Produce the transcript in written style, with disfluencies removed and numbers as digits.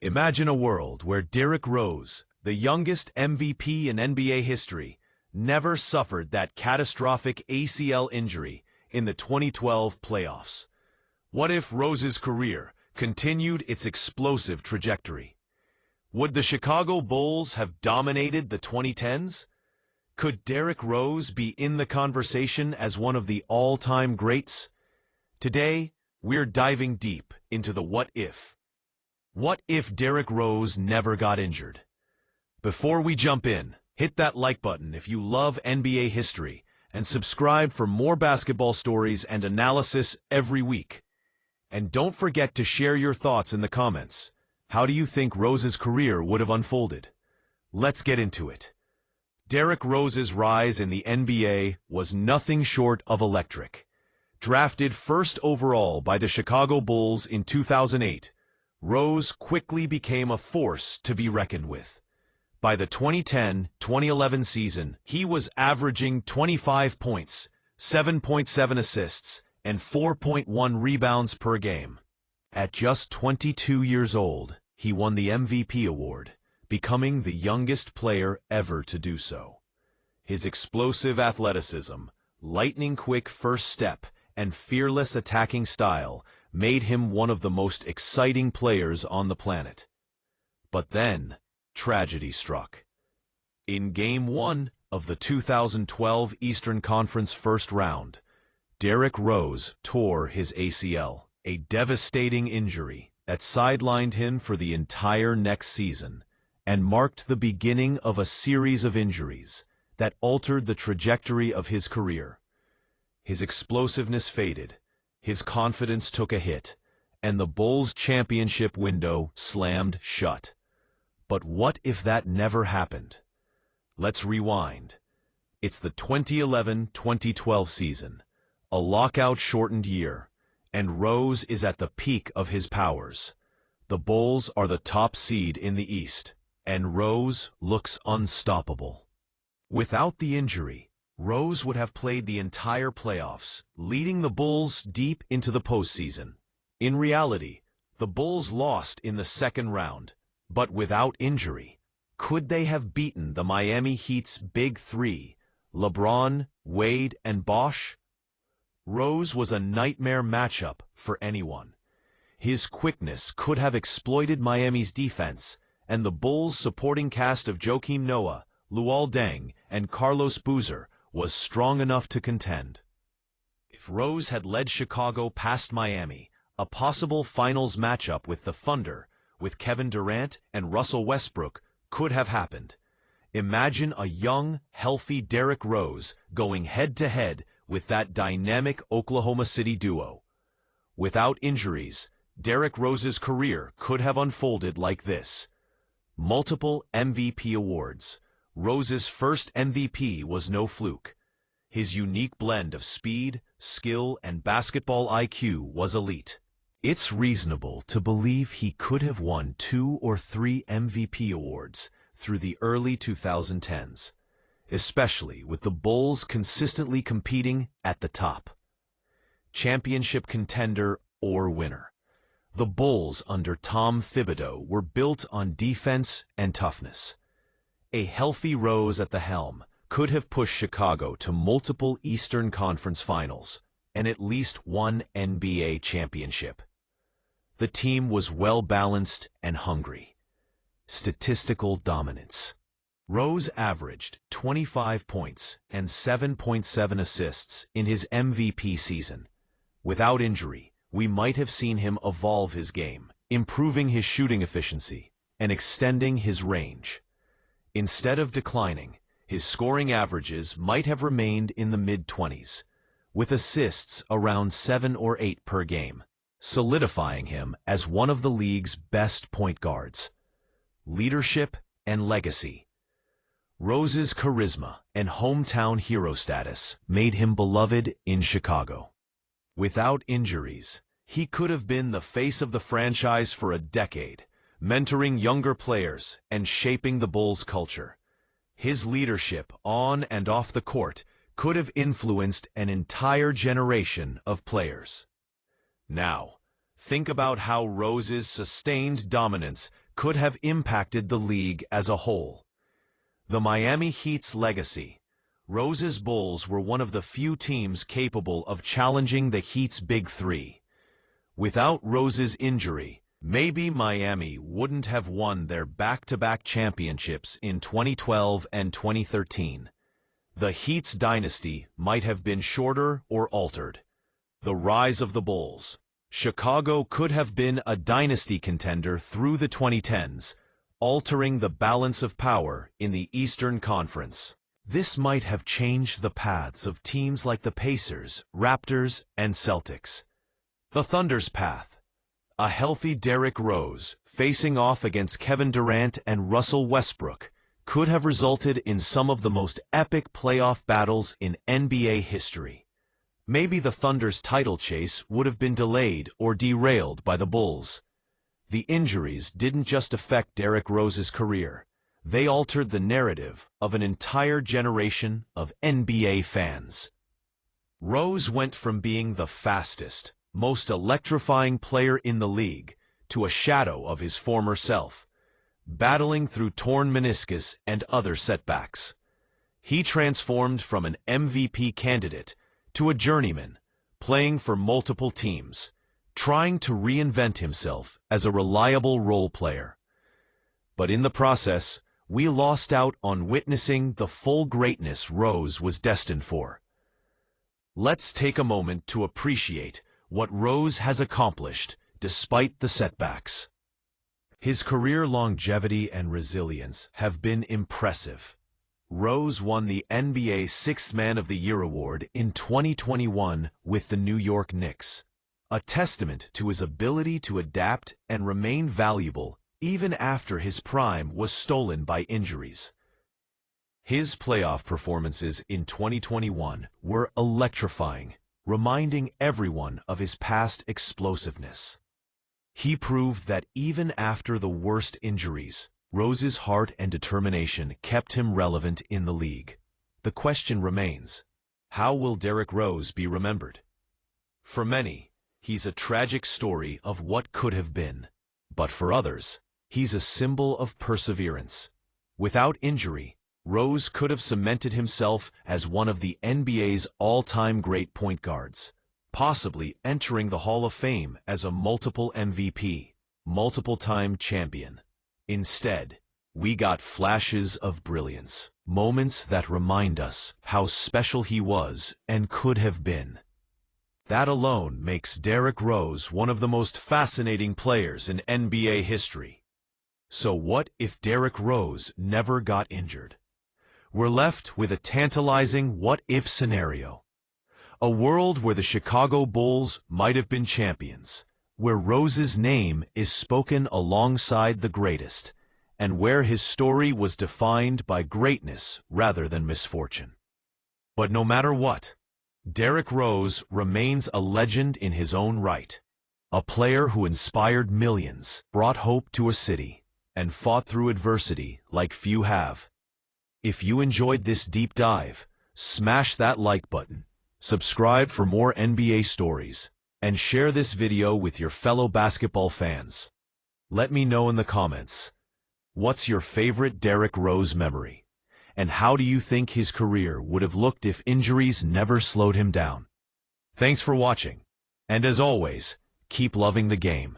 Imagine a world where Derrick Rose, the youngest MVP in NBA history, never suffered that catastrophic ACL injury in the 2012 playoffs. What if Rose's career continued its explosive trajectory? Would the Chicago Bulls have dominated the 2010s? Could Derrick Rose be in the conversation as one of the all-time greats? Today, we're diving deep into the what if. What if Derrick Rose never got injured? Before we jump in, hit that like button if you love NBA history and subscribe for more basketball stories and analysis every week. And don't forget to share your thoughts in the comments. How do you think Rose's career would have unfolded? Let's get into it. Derrick Rose's rise in the NBA was nothing short of electric. Drafted first overall by the Chicago Bulls in 2008, Rose quickly became a force to be reckoned with. By the 2010-2011 season, he was averaging 25 points, 7.7 assists, and 4.1 rebounds per game. At just 22 years old, he won the MVP award, becoming the youngest player ever to do so. His explosive athleticism, lightning-quick first step, and fearless attacking style made him one of the most exciting players on the planet. But then, tragedy struck. In Game 1 of the 2012 Eastern Conference first round, Derrick Rose tore his ACL, a devastating injury that sidelined him for the entire next season and marked the beginning of a series of injuries that altered the trajectory of his career. His explosiveness faded, his confidence took a hit, and the Bulls' championship window slammed shut. But what if that never happened? Let's rewind. It's the 2011-2012 season, a lockout-shortened year, and Rose is at the peak of his powers. The Bulls are the top seed in the East, and Rose looks unstoppable. Without the injury, Rose would have played the entire playoffs, leading the Bulls deep into the postseason. In reality, the Bulls lost in the second round, but without injury, could they have beaten the Miami Heat's Big Three, LeBron, Wade, and Bosh? Rose was a nightmare matchup for anyone. His quickness could have exploited Miami's defense, and the Bulls' supporting cast of Joakim Noah, Luol Deng, and Carlos Boozer was strong enough to contend. If Rose had led Chicago past Miami, a possible finals matchup with the Thunder, with Kevin Durant and Russell Westbrook, could have happened. Imagine a young, healthy Derrick Rose going head-to-head with that dynamic Oklahoma City duo. Without injuries, Derrick Rose's career could have unfolded like this. Multiple MVP awards. Rose's first MVP was no fluke. His unique blend of speed, skill, and basketball IQ was elite. It's reasonable to believe he could have won 2 or 3 MVP awards through the early 2010s, especially with the Bulls consistently competing at the top. Championship contender or winner. The Bulls under Tom Thibodeau were built on defense and toughness. A healthy Rose at the helm could have pushed Chicago to multiple Eastern Conference Finals and at least one NBA championship. The team was well-balanced and hungry. Statistical dominance. Rose averaged 25 points and 7.7 assists in his MVP season. Without injury, we might have seen him evolve his game, improving his shooting efficiency and extending his range. Instead of declining, his scoring averages might have remained in the mid-20s, with assists around 7 or 8 per game, solidifying him as one of the league's best point guards. Leadership and legacy. Rose's charisma and hometown hero status made him beloved in Chicago. Without injuries, he could have been the face of the franchise for a decade, mentoring younger players and shaping the Bulls' culture. His leadership on and off the court could have influenced an entire generation of players. Now, think about how Rose's sustained dominance could have impacted the league as a whole. The Miami Heat's legacy. Rose's Bulls were one of the few teams capable of challenging the Heat's Big Three. Without Rose's injury, maybe Miami wouldn't have won their back-to-back championships in 2012 and 2013. The Heat's dynasty might have been shorter or altered. The rise of the Bulls. Chicago could have been a dynasty contender through the 2010s, altering the balance of power in the Eastern Conference. This might have changed the paths of teams like the Pacers, Raptors, and Celtics. The Thunder's path. A healthy Derrick Rose, facing off against Kevin Durant and Russell Westbrook, could have resulted in some of the most epic playoff battles in NBA history. Maybe the Thunder's title chase would have been delayed or derailed by the Bulls. The injuries didn't just affect Derrick Rose's career. They altered the narrative of an entire generation of NBA fans. Rose went from being the fastest, most electrifying player in the league to a shadow of his former self, battling through torn meniscus and other setbacks. He transformed from an MVP candidate to a journeyman, playing for multiple teams, trying to reinvent himself as a reliable role player. But in the process, we lost out on witnessing the full greatness Rose was destined for. Let's take a moment to appreciate what Rose has accomplished despite the setbacks. His career longevity and resilience have been impressive. Rose won the NBA Sixth Man of the Year award in 2021 with the New York Knicks, a testament to his ability to adapt and remain valuable even after his prime was stolen by injuries. His playoff performances in 2021 were electrifying, reminding everyone of his past explosiveness. He proved that even after the worst injuries, Rose's heart and determination kept him relevant in the league. The question remains, how will Derrick Rose be remembered? For many, he's a tragic story of what could have been. But for others, he's a symbol of perseverance. Without injury, Rose could have cemented himself as one of the NBA's all-time great point guards, possibly entering the Hall of Fame as a multiple MVP, multiple-time champion. Instead, we got flashes of brilliance, moments that remind us how special he was and could have been. That alone makes Derrick Rose one of the most fascinating players in NBA history. So what if Derrick Rose never got injured? We're left with a tantalizing what-if scenario. A world where the Chicago Bulls might have been champions, where Rose's name is spoken alongside the greatest, and where his story was defined by greatness rather than misfortune. But no matter what, Derrick Rose remains a legend in his own right, a player who inspired millions, brought hope to a city, and fought through adversity like few have. If you enjoyed this deep dive, smash that like button, subscribe for more NBA stories, and share this video with your fellow basketball fans. Let me know in the comments, what's your favorite Derrick Rose memory? And how do you think his career would have looked if injuries never slowed him down? Thanks for watching, and as always, keep loving the game.